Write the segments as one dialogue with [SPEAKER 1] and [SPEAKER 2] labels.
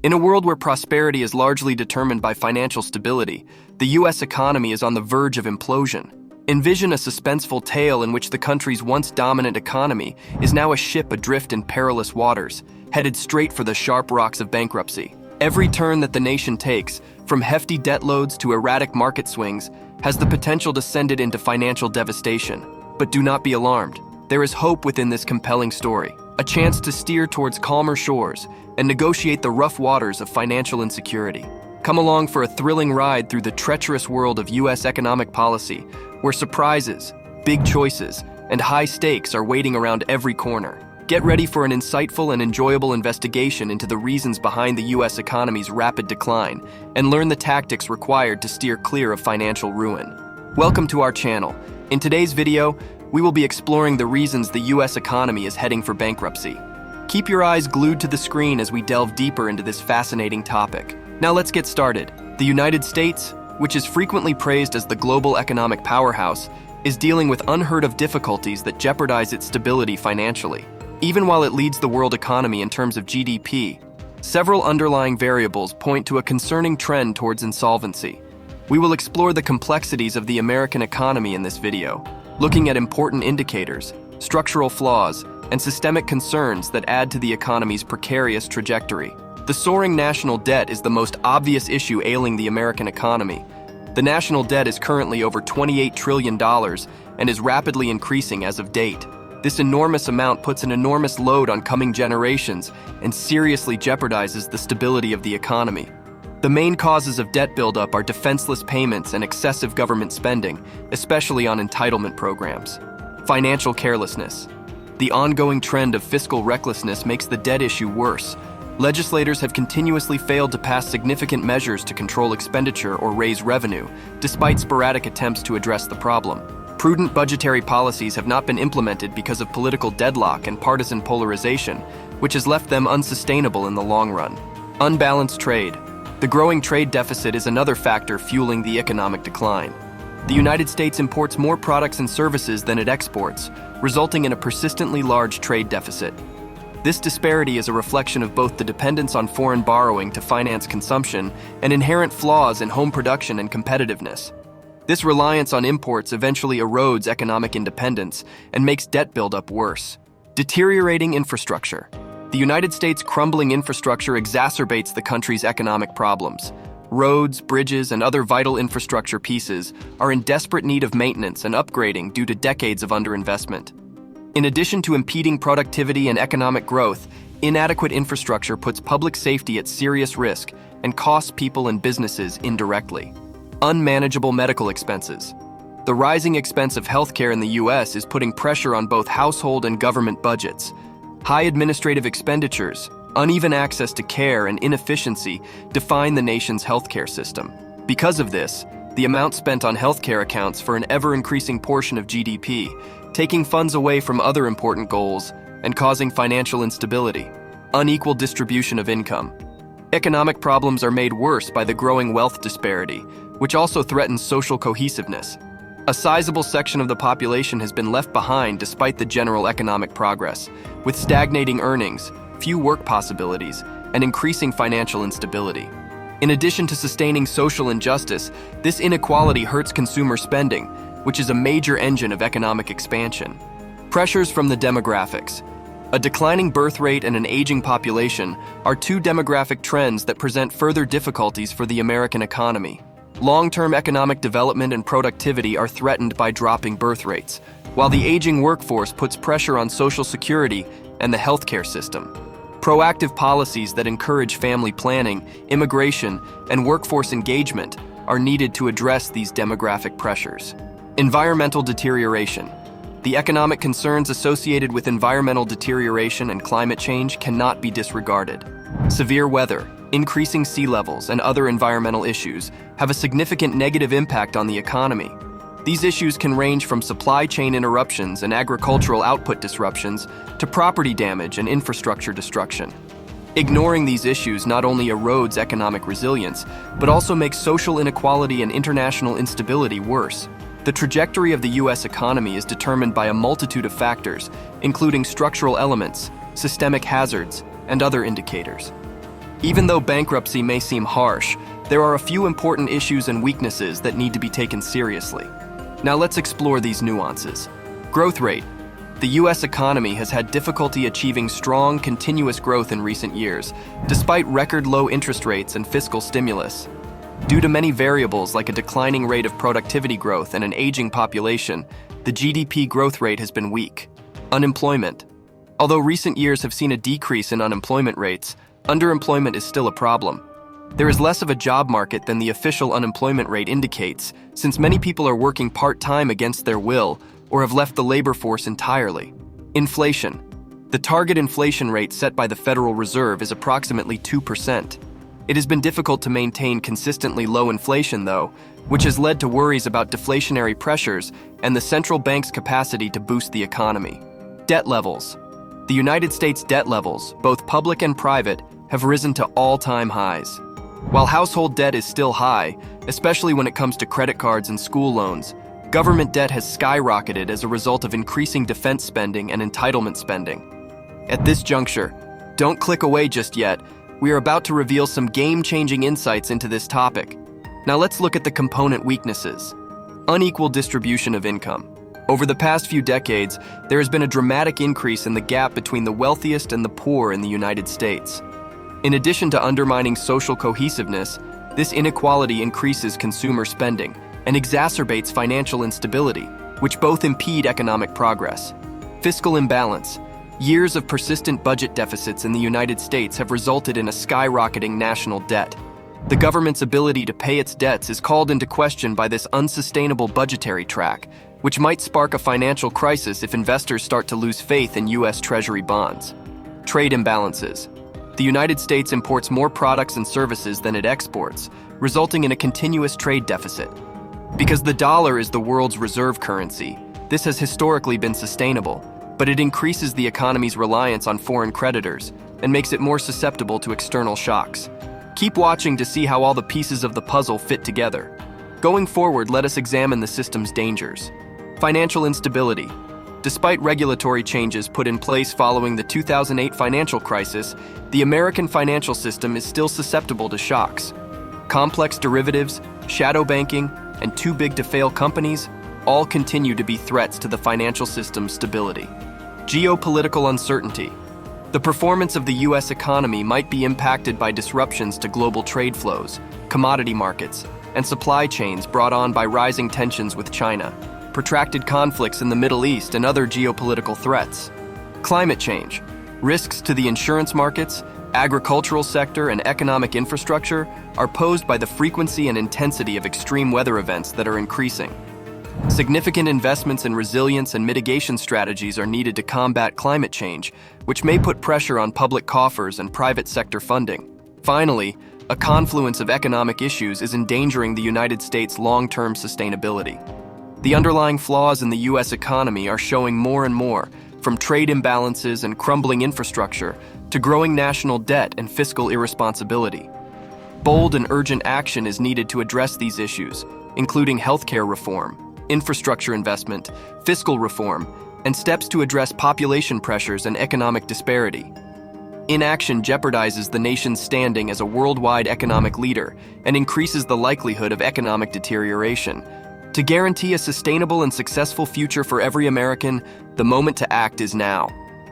[SPEAKER 1] In a world where prosperity is largely determined by financial stability, the U.S. economy is on the verge of implosion. Envision a suspenseful tale in which the country's once dominant economy is now a ship adrift in perilous waters, headed straight for the sharp rocks of bankruptcy. Every turn that the nation takes, from hefty debt loads to erratic market swings, has the potential to send it into financial devastation. But do not be alarmed. There is hope within this compelling story, a chance to steer towards calmer shores and negotiate the rough waters of financial insecurity. Come along for a thrilling ride through the treacherous world of U.S. economic policy, where surprises, big choices, and high stakes are waiting around every corner. Get ready for an insightful and enjoyable investigation into the reasons behind the U.S. economy's rapid decline, and learn the tactics required to steer clear of financial ruin. Welcome to our channel. In today's video, we will be exploring the reasons the U.S. economy is heading for bankruptcy. Keep your eyes glued to the screen as we delve deeper into this fascinating topic. Now let's get started. The United States, which is frequently praised as the global economic powerhouse, is dealing with unheard-of difficulties that jeopardize its stability financially. Even while it leads the world economy in terms of GDP, several underlying variables point to a concerning trend towards insolvency. We will explore the complexities of the American economy in this video, looking at important indicators, structural flaws, and systemic concerns that add to the economy's precarious trajectory. The soaring national debt is the most obvious issue ailing the American economy. The national debt is currently over $28 trillion and is rapidly increasing as of date. This enormous amount puts an enormous load on coming generations and seriously jeopardizes the stability of the economy. The main causes of debt buildup are defenseless payments and excessive government spending, especially on entitlement programs. Financial carelessness. The ongoing trend of fiscal recklessness makes the debt issue worse. Legislators have continuously failed to pass significant measures to control expenditure or raise revenue, despite sporadic attempts to address the problem. Prudent budgetary policies have not been implemented because of political deadlock and partisan polarization, which has left them unsustainable in the long run. Unbalanced trade. The growing trade deficit is another factor fueling the economic decline. The United States imports more products and services than it exports, resulting in a persistently large trade deficit. This disparity is a reflection of both the dependence on foreign borrowing to finance consumption and inherent flaws in home production and competitiveness. This reliance on imports eventually erodes economic independence and makes debt buildup worse. Deteriorating infrastructure. The United States' crumbling infrastructure exacerbates the country's economic problems. Roads, bridges, and other vital infrastructure pieces are in desperate need of maintenance and upgrading due to decades of underinvestment. In addition to impeding productivity and economic growth, inadequate infrastructure puts public safety at serious risk and costs people and businesses indirectly. Unmanageable medical expenses. The rising expense of healthcare in the U.S. is putting pressure on both household and government budgets. High administrative expenditures, uneven access to care, and inefficiency define the nation's healthcare system. Because of this, the amount spent on healthcare accounts for an ever-increasing portion of GDP, taking funds away from other important goals and causing financial instability. Unequal distribution of income. Economic problems are made worse by the growing wealth disparity, which also threatens social cohesiveness. A sizable section of the population has been left behind despite the general economic progress, with stagnating earnings, few work possibilities, and increasing financial instability. In addition to sustaining social injustice, this inequality hurts consumer spending, which is a major engine of economic expansion. Pressures from the demographics. A declining birth rate and an aging population are two demographic trends that present further difficulties for the American economy. Long-term economic development and productivity are threatened by dropping birth rates, while the aging workforce puts pressure on Social Security and the healthcare system. Proactive policies that encourage family planning, immigration, and workforce engagement are needed to address these demographic pressures. Environmental deterioration. The economic concerns associated with environmental deterioration and climate change cannot be disregarded. Severe weather, increasing sea levels, and other environmental issues have a significant negative impact on the economy. These issues can range from supply chain interruptions and agricultural output disruptions to property damage and infrastructure destruction. Ignoring these issues not only erodes economic resilience, but also makes social inequality and international instability worse. The trajectory of the U.S. economy is determined by a multitude of factors, including structural elements, systemic hazards, and other indicators. Even though bankruptcy may seem harsh, there are a few important issues and weaknesses that need to be taken seriously. Now let's explore these nuances. Growth rate. The U.S. economy has had difficulty achieving strong, continuous growth in recent years, despite record low interest rates and fiscal stimulus. Due to many variables like a declining rate of productivity growth and an aging population, the GDP growth rate has been weak. Unemployment. Although recent years have seen a decrease in unemployment rates, underemployment is still a problem. There is less of a job market than the official unemployment rate indicates, since many people are working part-time against their will or have left the labor force entirely. Inflation. The target inflation rate set by the Federal Reserve is approximately 2%. It has been difficult to maintain consistently low inflation, though, which has led to worries about deflationary pressures and the central bank's capacity to boost the economy. Debt levels. The United States debt levels, both public and private, have risen to all-time highs. While household debt is still high, especially when it comes to credit cards and school loans, government debt has skyrocketed as a result of increasing defense spending and entitlement spending. At this juncture, don't click away just yet. We are about to reveal some game-changing insights into this topic. Now let's look at the component weaknesses. Unequal distribution of income. Over the past few decades, there has been a dramatic increase in the gap between the wealthiest and the poor in the United States. In addition to undermining social cohesiveness, this inequality increases consumer spending and exacerbates financial instability, which both impede economic progress. Fiscal imbalance. Years of persistent budget deficits in the United States have resulted in a skyrocketing national debt. The government's ability to pay its debts is called into question by this unsustainable budgetary track, which might spark a financial crisis if investors start to lose faith in U.S. Treasury bonds. Trade imbalances. The United States imports more products and services than it exports, resulting in a continuous trade deficit. Because the dollar is the world's reserve currency, this has historically been sustainable, but it increases the economy's reliance on foreign creditors and makes it more susceptible to external shocks. Keep watching to see how all the pieces of the puzzle fit together. Going forward, let us examine the system's dangers. Financial instability. Despite regulatory changes put in place following the 2008 financial crisis, the American financial system is still susceptible to shocks. Complex derivatives, shadow banking, and too-big-to-fail companies all continue to be threats to the financial system's stability. Geopolitical uncertainty. The performance of the U.S. economy might be impacted by disruptions to global trade flows, commodity markets, and supply chains brought on by rising tensions with China, protracted conflicts in the Middle East, and other geopolitical threats. Climate change. Risks to the insurance markets, agricultural sector, and economic infrastructure are posed by the frequency and intensity of extreme weather events that are increasing. Significant investments in resilience and mitigation strategies are needed to combat climate change, which may put pressure on public coffers and private sector funding. Finally, a confluence of economic issues is endangering the United States' long-term sustainability. The underlying flaws in the U.S. economy are showing more and more, from trade imbalances and crumbling infrastructure to growing national debt and fiscal irresponsibility. Bold and urgent action is needed to address these issues, including healthcare reform, infrastructure investment, fiscal reform, and steps to address population pressures and economic disparity. Inaction jeopardizes the nation's standing as a worldwide economic leader and increases the likelihood of economic deterioration. To guarantee a sustainable and successful future for every American, the moment to act is now.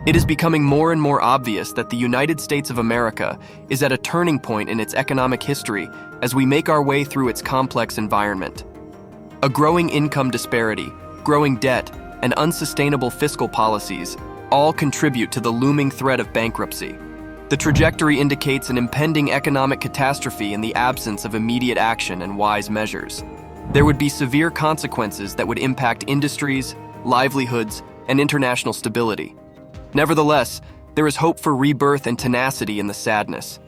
[SPEAKER 1] It is becoming more and more obvious that the United States of America is at a turning point in its economic history as we make our way through its complex environment. A growing income disparity, growing debt, and unsustainable fiscal policies all contribute to the looming threat of bankruptcy. The trajectory indicates an impending economic catastrophe in the absence of immediate action and wise measures. There would be severe consequences that would impact industries, livelihoods, and international stability. Nevertheless, there is hope for rebirth and tenacity in the sadness.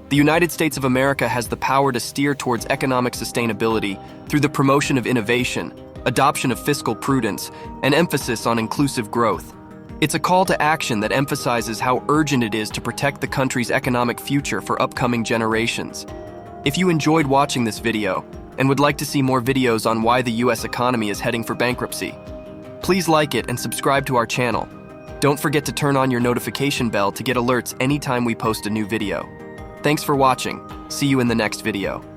[SPEAKER 1] The United States of America has the power to steer towards economic sustainability through the promotion of innovation, adoption of fiscal prudence, and emphasis on inclusive growth. It's a call to action that emphasizes how urgent it is to protect the country's economic future for upcoming generations. If you enjoyed watching this video and would like to see more videos on why the U.S. economy is heading for bankruptcy, please like it and subscribe to our channel. Don't forget to turn on your notification bell to get alerts anytime we post a new video. Thanks for watching. See you in the next video.